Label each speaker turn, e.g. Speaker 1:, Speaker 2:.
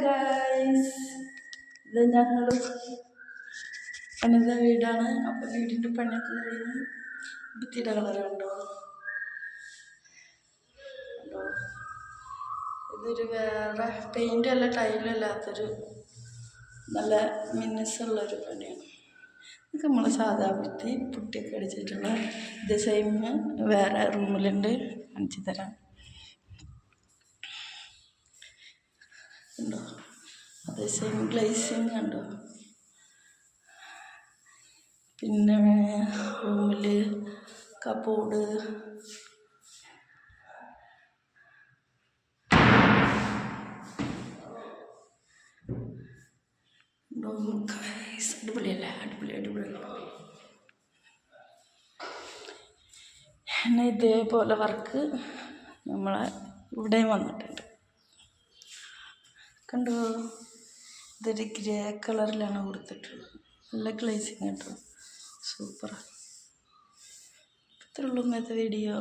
Speaker 1: Guys, ഇത് ഞങ്ങൾ പണിത വീടാണ്. അപ്പോൾ വീടിൻ്റെ പണിയൊക്കെ കഴിഞ്ഞ് ഭിത്തിയുടെ കളറുണ്ടോ? ഇതൊരു വേറെ പെയിൻ്റ് അല്ല, ടൈലല്ലാത്തൊരു നല്ല മിനുസുള്ളൊരു പണിയാണ്. ഇതൊക്കെ നമ്മൾ സാധാ ഭിത്തി പുട്ടിയൊക്കെ അടിച്ചിട്ടുള്ള ഇത് സെയിം വേറെ റൂമിലുണ്ട്, കാണിച്ചു തരാം. ഉണ്ടോ? അത് സെയിം ഗ്ലേസിങ് ഉണ്ടോ? പിന്നെ റൂമിൽ കബോർഡ്, അടിപൊളിയല്ലേ? അടിപൊളി. പിന്നെ ഇതേപോലെ വർക്ക് നമ്മളെ ഇവിടെയും വന്നിട്ടുണ്ട്, കണ്ടോ? ഇതൊരു ഗ്രേ കളറിലാണ് കൊടുത്തിട്ടുള്ളത്. നല്ല ഗ്ലേസിങ് കേട്ടോ, സൂപ്പറാണ്. ഇത്രയുള്ളൂ ഇന്നത്തെ വീഡിയോ.